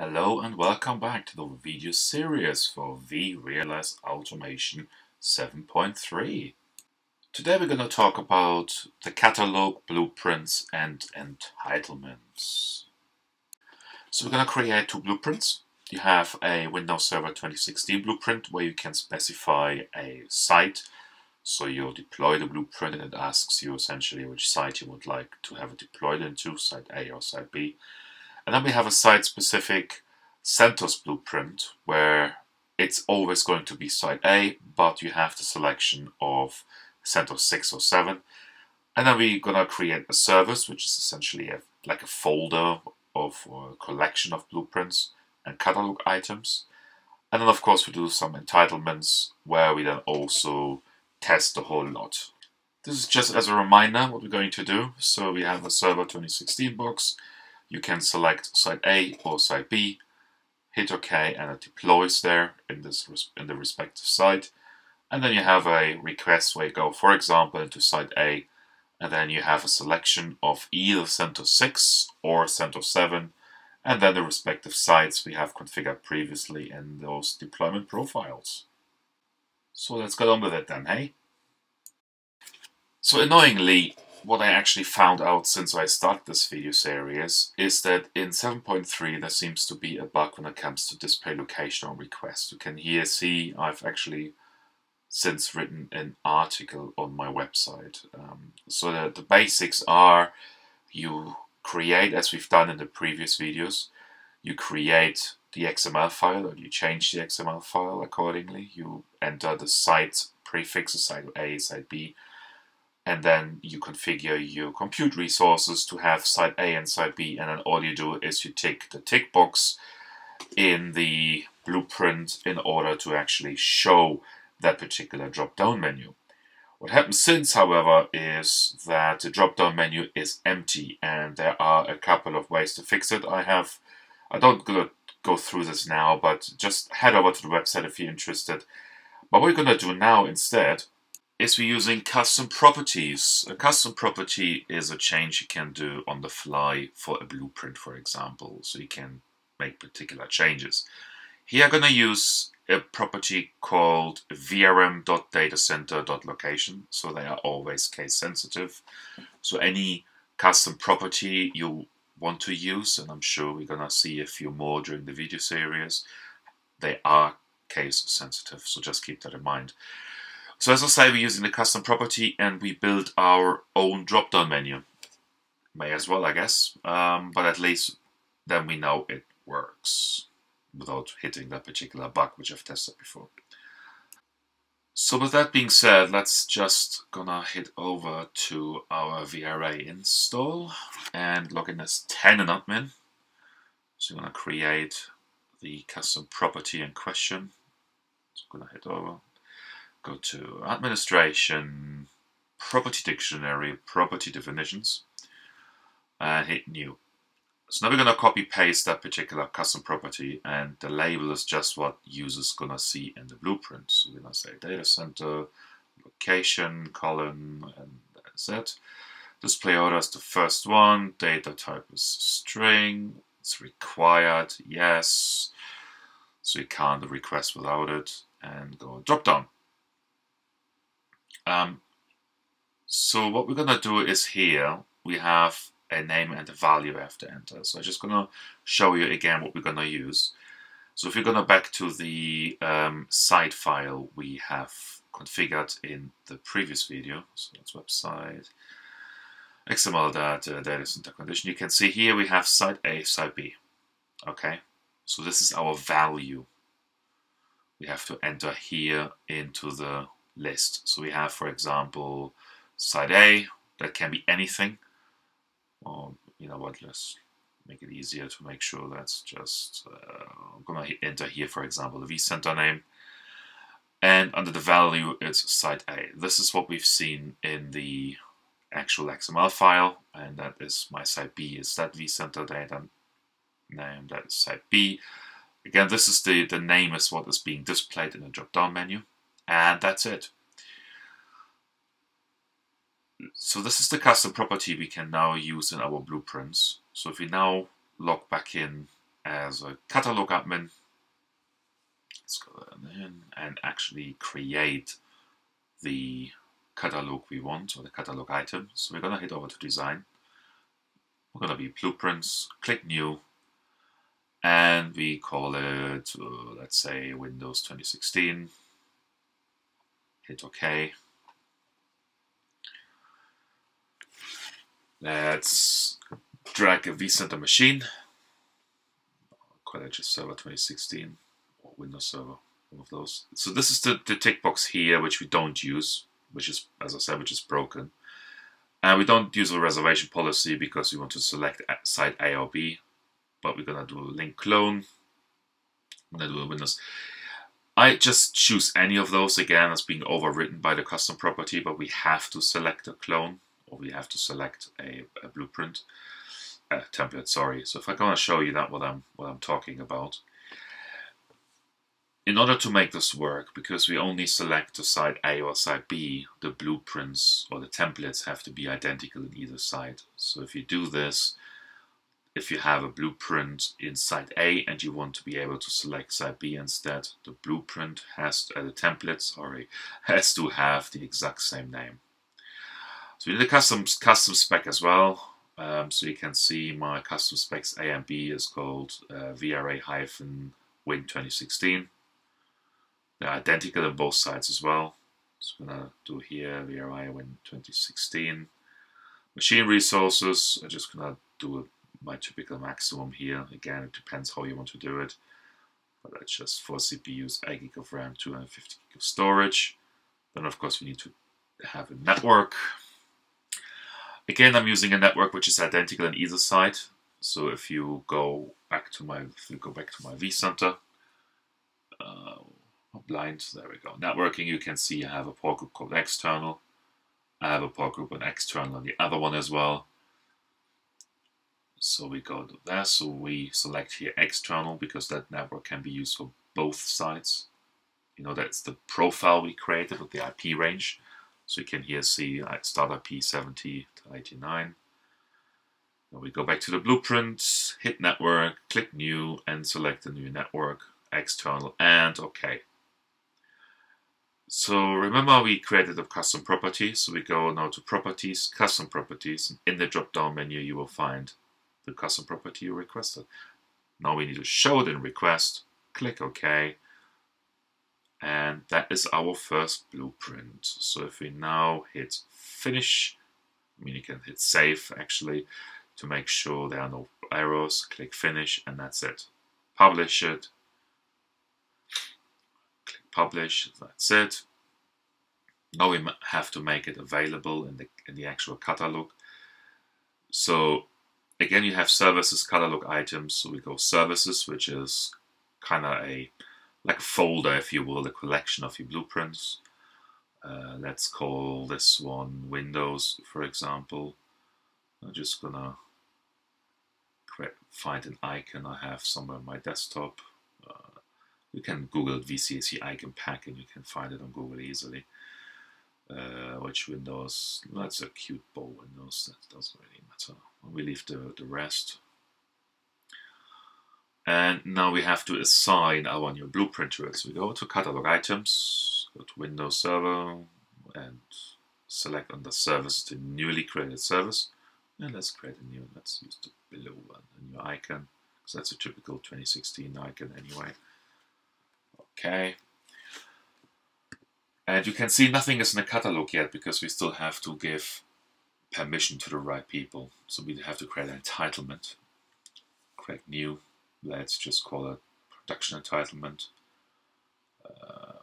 Hello and welcome back to the video series for vRealize Automation 7.3. Today we're going to talk about the catalog, blueprints and entitlements. So we're going to create two blueprints. You have a Windows Server 2016 blueprint where you can specify a site. So you deploy the blueprint and it asks you essentially which site you would like to have it deployed into, site A or site B. And then we have a site-specific CentOS blueprint where it's always going to be site A, but you have the selection of CentOS 6 or 7. And then we're going to create a service, which is essentially like a folder of or a collection of blueprints and catalog items. And then, of course, we do some entitlements where we then also test the whole lot. This is just as a reminder what we're going to do. So we have a Server 2016 box. You can select site A or site B, hit OK, and it deploys there in the respective site. And then you have a request where you go, for example, into site A, and then you have a selection of either CentOS 6 or CentOS 7, and then the respective sites we have configured previously in those deployment profiles. So let's get on with it then, hey? So annoyingly, what I actually found out since I started this video series is that in 7.3 there seems to be a bug when it comes to display location on request. You can here see I've actually since written an article on my website. So the basics are you create, as we've done in the previous videos, you create the XML file or you change the XML file accordingly. You enter the site prefixes, site A, site B, and then you configure your compute resources to have site A and site B, and then all you do is you tick the tick box in the blueprint in order to actually show that particular drop-down menu. What happens since, however, is that the drop-down menu is empty, and there are a couple of ways to fix it. I don't go through this now, but just head over to the website if you're interested. But what we're going to do now instead is we're using custom properties. A custom property is a change you can do on the fly for a blueprint, for example, so you can make particular changes. Here I'm going to use a property called vrm.datacenter.location, so they are always case sensitive. So any custom property you want to use, and I'm sure we're going to see a few more during the video series, they are case sensitive, so just keep that in mind. So as I say, we're using the custom property and we build our own drop-down menu. May as well, I guess, but at least then we know it works without hitting that particular bug which I've tested before. So with that being said, let's just gonna hit over to our VRA install and log in as tenant admin. So I'm gonna create the custom property in question. So I'm gonna hit over. Go to Administration, Property Dictionary, Property Definitions, and hit New. So now we're going to copy paste that particular custom property, and the label is just what users going to see in the blueprint. So we're going to say data center, location, colon, and that's it. Display order is the first one. Data type is string. It's required, yes. So you can't request without it, and go drop down. So what we're going to do is here we have a name and a value we have to enter. So I'm just going to show you again what we're going to use. So if you're going to back to the site file we have configured in the previous video, so that's website, XML data center condition, you can see here we have site A, site B. Okay, so this is our value we have to enter here into the list. So we have, for example, site A, that can be anything. Or, you know what, let's make it easier to make sure that's just, I'm going to enter here, for example, the vCenter name. And under the value, it's site A. This is what we've seen in the actual XML file, and that is my site B is that vCenter data name, that is site B. Again, this is the name is what is being displayed in the drop-down menu. And that's it. So this is the custom property we can now use in our blueprints. So if we now log back in as a catalog admin. Let's go in and actually create the catalog we want, or the catalog item. So we're going to head over to design. We're going to be blueprints, click new, and we call it, let's say, Windows 2016. Hit OK. Let's drag a vCenter machine. Call it just Server 2016 or Windows Server, one of those. So this is the tick box here, which we don't use, which is, as I said, which is broken. And we don't use a reservation policy because we want to select site A or B, but we're going to do a link clone. I'm going to do a Windows. I just choose any of those again as being overwritten by the custom property, but we have to select a clone, or we have to select a blueprint template. Sorry. So if I'm going to show you that what I'm talking about, in order to make this work, because we only select the site A or site B, the blueprints or the templates have to be identical in either site. So if you do this, if you have a blueprint in site A and you want to be able to select site B instead, the blueprint has to, the template, sorry, has to have the exact same name. So we need a custom spec as well. So you can see my custom specs A and B is called VRA-Win 2016. They're identical on both sides as well. So I'm gonna do here VRA-Win 2016. Machine resources, I'm just gonna do my typical maximum here. Again, it depends how you want to do it. But that's just 4 CPUs, 8 GB of RAM, 250 GB of storage. Then of course we need to have a network. Again, I'm using a network which is identical on either side. So if you go back to my vCenter, blind, there we go. Networking, you can see I have a port group called external. I have a port group and external on the other one as well. So we go to there. So we select here external because that network can be used for both sides. You know, that's the profile we created with the IP range. So you can here see start IP 70 to 89. Then we go back to the blueprint, hit network, click new, and select the new network, external, and OK. So remember we created a custom property. So we go now to properties, custom properties. And in the drop-down menu, you will find the custom property you requested. Now we need to show it in request, click OK. And that is our first blueprint. So if we now hit finish, I mean, you can hit save actually to make sure there are no errors. Click finish, and that's it. Publish it. Click publish. That's it. Now we have to make it available in the actual catalog. So again, you have services, catalog items. So we go services, which is kind of like a folder, if you will, a collection of your blueprints. Let's call this one Windows, for example. I'm just gonna find an icon I have somewhere on my desktop. You can Google VCSE icon pack and you can find it on Google easily. Which Windows? That's a cute bow Windows. That doesn't really matter. We leave the rest. And now we have to assign our new blueprint to it. So we go to catalog items, go to Windows Server, and select under service the newly created service. And let's create a new, let's use the below one, a new icon, because that's a typical 2016 icon anyway. Okay. And you can see nothing is in the catalog yet because we still have to give permission to the right people. So we have to create an entitlement, create new. Let's just call it production entitlement.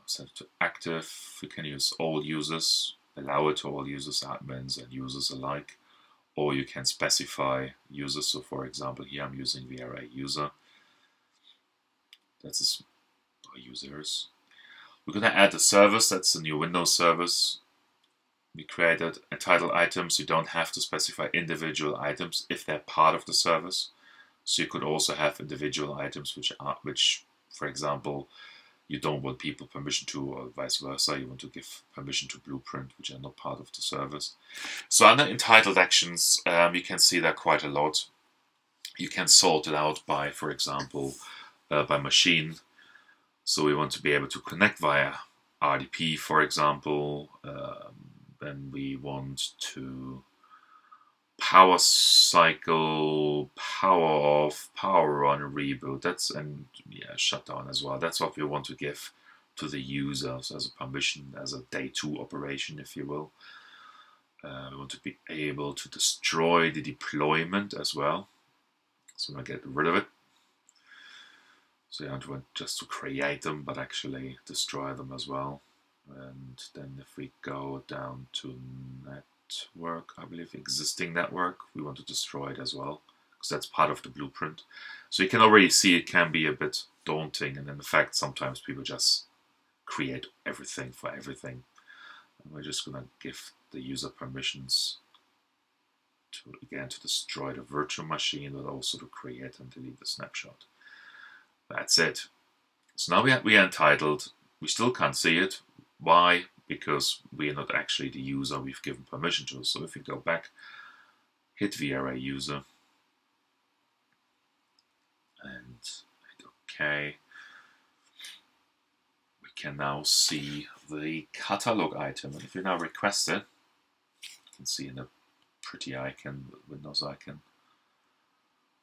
Set it to active. We can use all users, allow it to all users, admins and users alike. Or you can specify users. So for example, here I'm using VRA user. That's users. We're going to add a service. That's a new Windows service. We created entitled items. You don't have to specify individual items if they're part of the service. So you could also have individual items which, for example, you don't want people permission to, or vice versa. You want to give permission to blueprint, which are not part of the service. So under entitled actions, you can see there quite a lot. You can sort it out by, for example, by machine. So we want to be able to connect via RDP, for example. Then we want to power cycle, power off, power on, reboot. and shutdown as well. That's what we want to give to the users as a permission, as a day 2 operation, if you will. We want to be able to destroy the deployment as well. So I'm going to get rid of it. So you don't want just to create them, but actually destroy them as well. And then if we go down to network, I believe existing network, we want to destroy it as well, because that's part of the blueprint. So you can already see it can be a bit daunting, and in fact sometimes people just create everything for everything. And we're just going to give the user permissions to, again, to destroy the virtual machine, but also to create and delete the snapshot. That's it. So now we are entitled. We still can't see it. Why? Because we are not actually the user we've given permission to. So if we go back, hit vRealize user, and hit OK, we can now see the catalog item. And if we now request it, you can see in the pretty icon, Windows icon,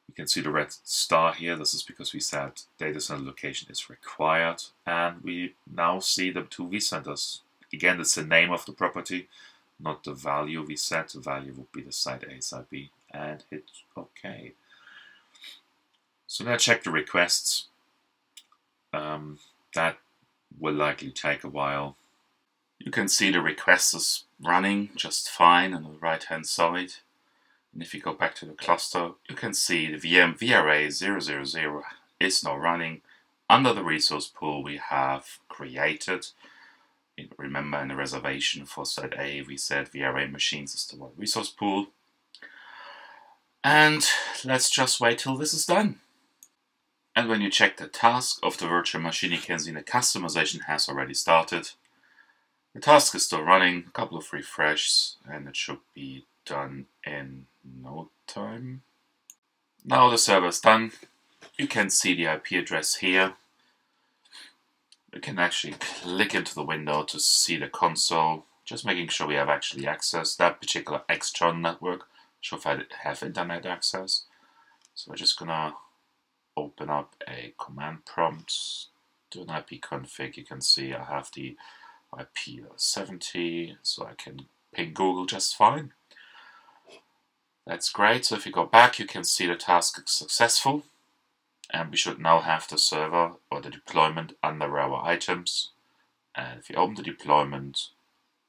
you can see the red star here. This is because we said data center location is required, and we now see the 2 vCenters. Again, it's the name of the property, not the value we set. The value would be the site A, site B, and hit OK. So now check the requests. That will likely take a while. You can see the request is running just fine on the right hand side. And if you go back to the cluster, you can see the VM vRealize 000 is now running under the resource pool we have created. Remember, in the reservation for site A, we said vRealize machines is the one resource pool. And let's just wait till this is done. And when you check the task of the virtual machine, you can see the customization has already started. The task is still running, a couple of refreshes, and it should be done in no time. Now the server is done. You can see the IP address here. You can actually click into the window to see the console, just making sure we have actually access. That particular external network should have internet access. So we're just gonna open up a command prompt, do an IP config. You can see I have the IP 70, so I can ping Google just fine. That's great. So if you go back, you can see the task is successful, and we should now have the server or the deployment under our items. And if you open the deployment,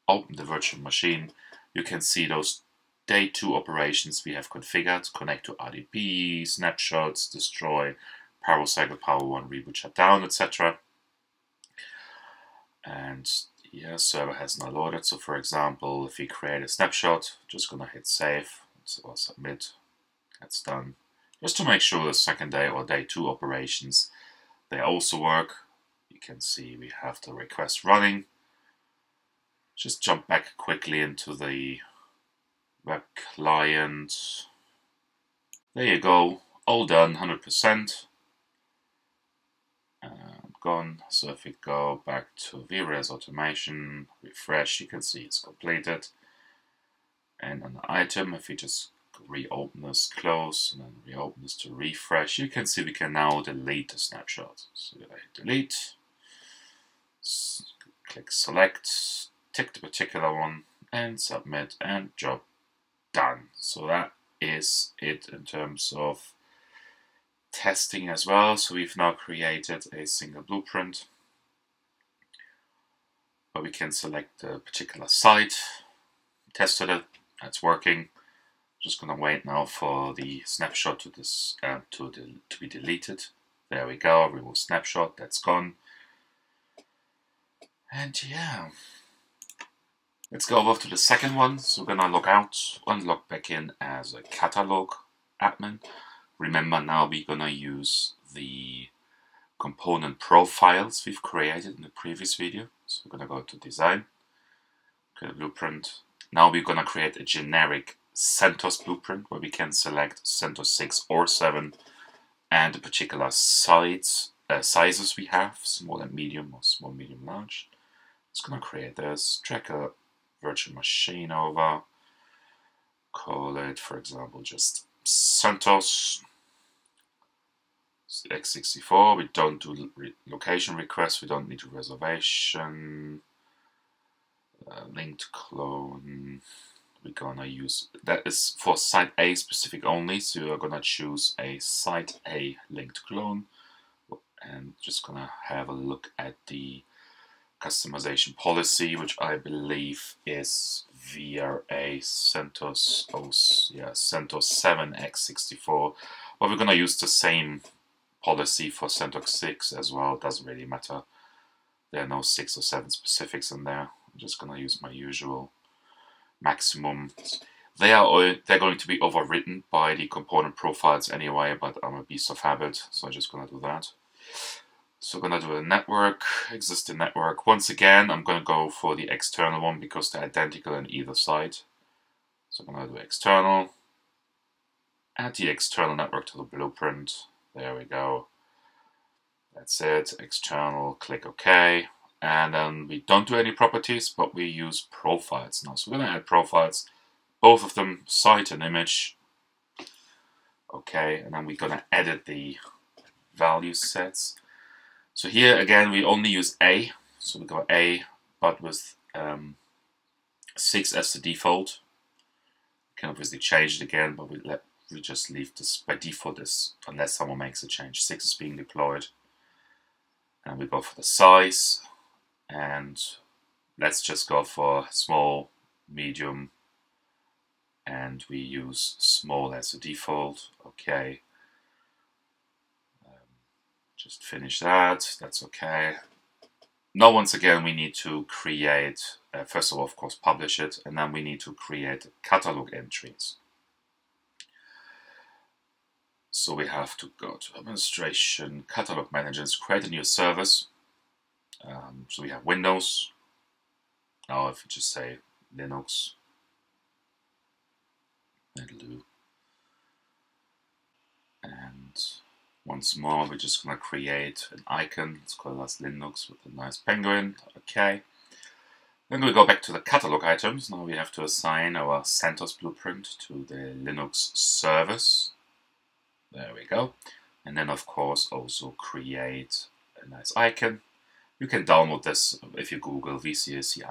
open the virtual machine, you can see those day 2 operations we have configured: connect to RDP, snapshots, destroy, power cycle, power on, reboot, shutdown, etc. And yeah, server has now loaded. So for example, if we create a snapshot, just gonna hit save, so submit. That's done. Just to make sure the second day or day 2 operations, they also work. You can see we have the request running. Just jump back quickly into the web client. There you go, all done, 100%. Gone. So if we go back to vRealize automation, refresh, you can see it's completed. And on the item, if we just reopen this, close, and then reopen this to refresh, you can see we can now delete the snapshot. So I hit delete, click select, tick the particular one, and submit, and job done. So that is it in terms of testing as well. So we've now created a single blueprint where we can select a particular site, tested it, that's working. Just gonna wait now for the snapshot to be deleted. There we go, remove snapshot, that's gone. And yeah, let's go over to the second one. So we're gonna log out and log back in as a catalog admin. Remember, now we're gonna use the component profiles we've created in the previous video. So we're gonna go to design, create a blueprint. Now we're gonna create a generic CentOS blueprint where we can select CentOS 6 or 7 and the particular sizes we have, small and medium or small, medium, large. It's going to create this, drag a virtual machine over, call it, for example, just CentOS x64. We don't do location requests, we don't need a reservation. Linked clone, we're gonna use, that is for site A specific only, so you're gonna choose a site A linked clone and just gonna have a look at the customization policy, which I believe is vRealize CentOS 7 x64. But we're gonna use the same policy for CentOS 6 as well. It doesn't really matter. There are no 6 or 7 specifics in there. I'm just gonna use my usual maximum. They're going to be overwritten by the component profiles anyway, but I'm a beast of habit, so I'm just gonna do that. So I'm going to do a network, existing network. Once again, I'm going to go for the external one because they're identical on either side. So I'm going to do external, add the external network to the blueprint. There we go. That's it, external, click OK. And then we don't do any properties, but we use profiles now. So we're going to add profiles, both of them, site and image. OK, and then we're going to edit the value sets. So here again we only use A, so we go A, but with 6 as the default. You can obviously change it again, but we just leave this by default as unless someone makes a change. 6 is being deployed, and we go for the size, and let's just go for small, medium, and we use small as the default. Okay. Just finish that, that's okay. Now once again we need to create, first of all of course publish it, and then we need to create catalog entries. So we have to go to administration, catalog managers, create a new service. So we have Windows. Now if we just say Linux, that'll do. And once more, we're just going to create an icon. Let's call us Linux with a nice penguin. Okay. Then we go back to the catalog items. Now we have to assign our CentOS blueprint to the Linux service. There we go. And then, of course, also create a nice icon. You can download this if you Google VCSC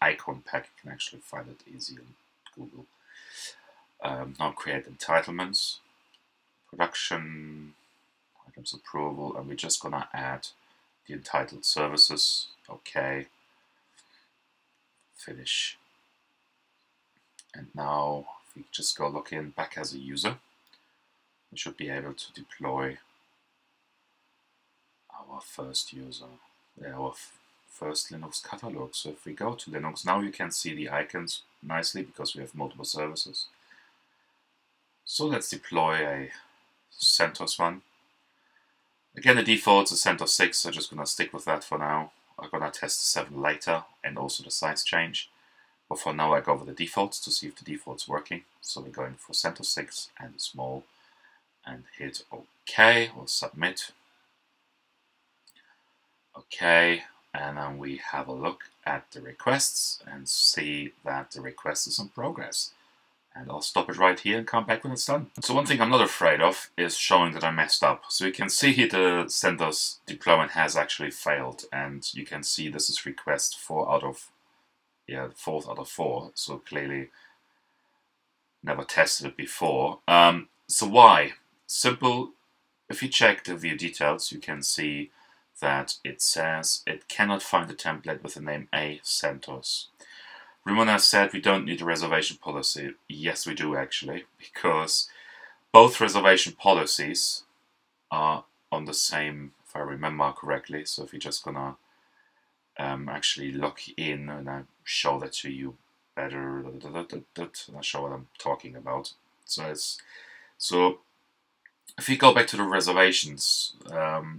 icon pack. You can actually find it easy on Google. Now create entitlements, production, items approval, and we're just gonna add the entitled services. Okay, finish. And now if we just go log in back as a user, we should be able to deploy our first user, our first Linux catalog. So if we go to Linux, now you can see the icons nicely because we have multiple services. So let's deploy a CentOS one. Again, the default is CentOS 6, so I'm just going to stick with that for now. I'm going to test the 7 later and also the size change. But for now, I go over the defaults to see if the default's working. So we're going for CentOS 6 and small and hit OK or submit. OK, and then we have a look at the requests and see that the request is in progress. And I'll stop it right here and come back when it's done. So one thing I'm not afraid of is showing that I messed up. So you can see here the CentOS deployment has actually failed, and you can see this is request 4 out of, yeah, 4th out of 4. So clearly never tested it before. So why? Simple. If you check the view details, you can see that it says it cannot find a template with the name A CentOS. Ramona said we don't need a reservation policy. Yes, we do actually, because both reservation policies are on the same, if I remember correctly. So if you're just gonna actually log in and I show that to you better, and I show what I'm talking about. So if you go back to the reservations,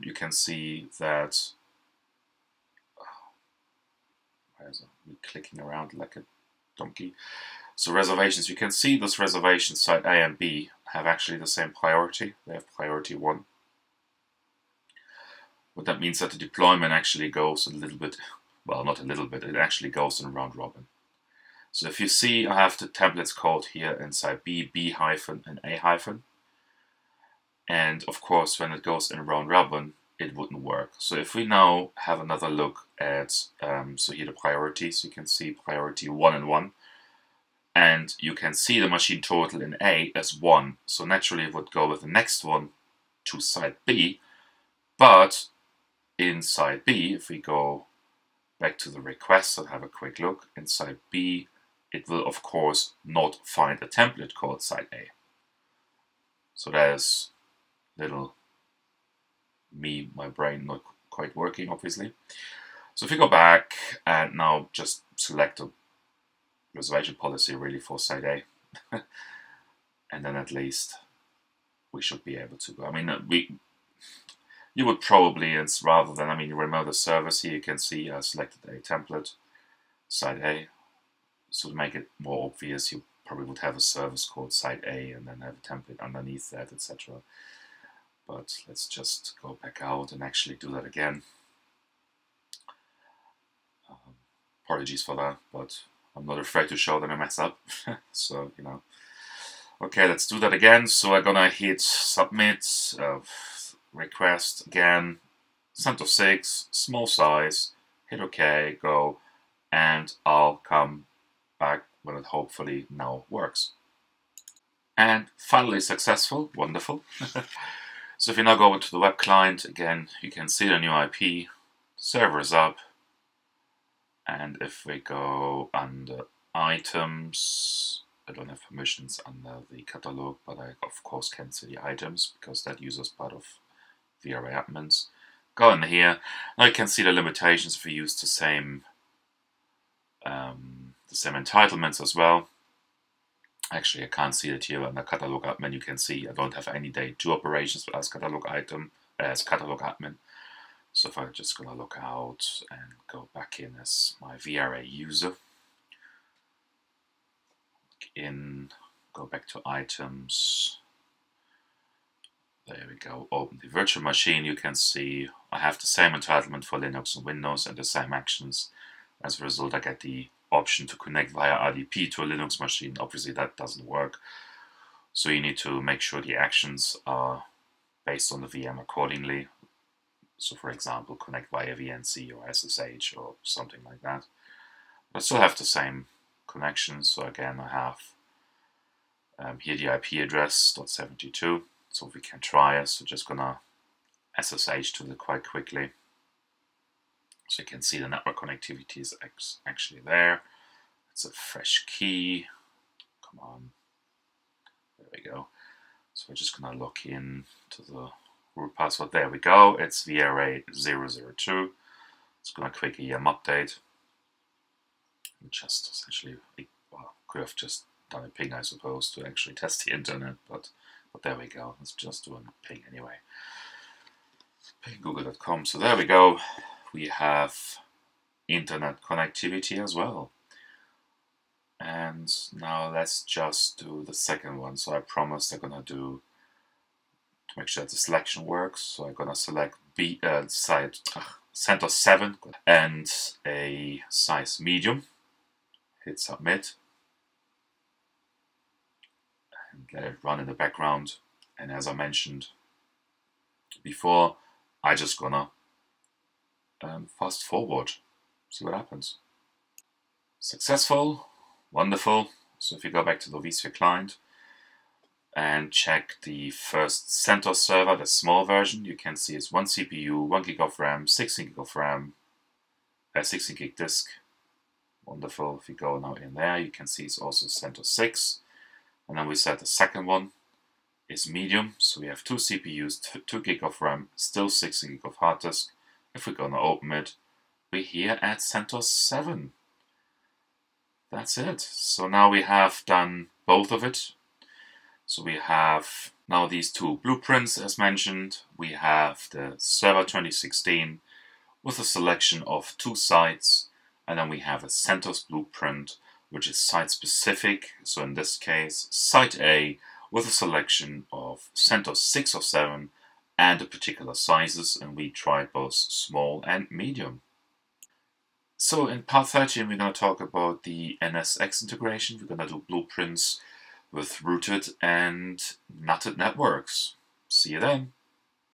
you can see that. We're clicking around like a donkey. So reservations, you can see this reservation site A and B have actually the same priority. They have priority 1. What that means that the deployment actually goes a little bit, well, not a little bit, it actually goes in round robin. So if you see, I have the templates code here inside B, B hyphen, and A hyphen. And of course, when it goes in round robin, it wouldn't work. So if we now have another look at, so here the priorities, you can see priority 1 and 1. And you can see the machine total in A as 1. So naturally it would go with the next one to site B. But inside B, if we go back to the request and have a quick look, inside B, it will of course not find a template called site A. So there's little my brain not quite working, obviously. So if we go back and now just select a reservation policy really for site A, and then at least we should be able to go. I mean, you would probably, it's rather than, I mean, you remove the service here, you can see I selected a template, site A. So to make it more obvious, you probably would have a service called site A and then have a template underneath that, etc. But let's just go back out and actually do that again. Apologies for that, but I'm not afraid to show that I mess up. So, you know. Okay, let's do that again. So I'm gonna hit submit, request again, center 6, small size, hit OK, go, and I'll come back when it hopefully now works. And finally successful, wonderful. So if you now go into the web client, again, you can see the new IP, server is up, and if we go under items, I don't have permissions under the catalog, but I of course can see the items because that uses part of vRealize. Go in here, now you can see the limitations if we use the same entitlements as well. Actually, I can't see it here on the catalog admin. You can see I don't have any day 2 operations as catalog item as catalog admin. So if I'm just gonna look out and go back in as my VRA user, go back to items. There we go. Open the virtual machine. You can see I have the same entitlement for Linux and Windows and the same actions. As a result, I get the option to connect via RDP to a Linux machine. Obviously, that doesn't work. So you need to make sure the actions are based on the VM accordingly. So, for example, connect via VNC or SSH or something like that. But I still have the same connections. So again, I have here the IP address .72. So we can try it. So just gonna SSH to it quite quickly. So you can see the network connectivity is actually there. It's a fresh key. Come on. There we go. So we're just gonna log in to the root password. There we go. It's VRA002. It's gonna quickly update. Just essentially, well, could have just done a ping, I suppose, to actually test the internet, but there we go. Let's just do a ping anyway. Ping google.com. So there we go. We have internet connectivity as well. And now let's just do the second one. So I promised I'm gonna do to make sure that the selection works. So I'm gonna select center 7 and a size medium. Hit submit and let it run in the background. And as I mentioned before, I just gonna fast forward, see what happens. Successful, wonderful. So if you go back to the vSphere client and check the first CentOS server, the small version, you can see it's 1 CPU, 1 gig of RAM, 16 gig of RAM, 16 gig disk. Wonderful. If you go now in there, you can see it's also CentOS 6. And then we said the second one is medium. So we have 2 CPUs, 2 gig of RAM, still 16 gig of hard disk. If we're gonna open it, we're here at CentOS 7. That's it. So now we have done both of it. So we have now these 2 blueprints as mentioned. We have the server 2016 with a selection of 2 sites. And then we have a CentOS blueprint which is site-specific. So in this case, site A with a selection of CentOS 6 or 7 and the particular sizes, and we tried both small and medium. So in part 13, we're going to talk about the NSX integration. We're going to do blueprints with rooted and nutted networks. See you then.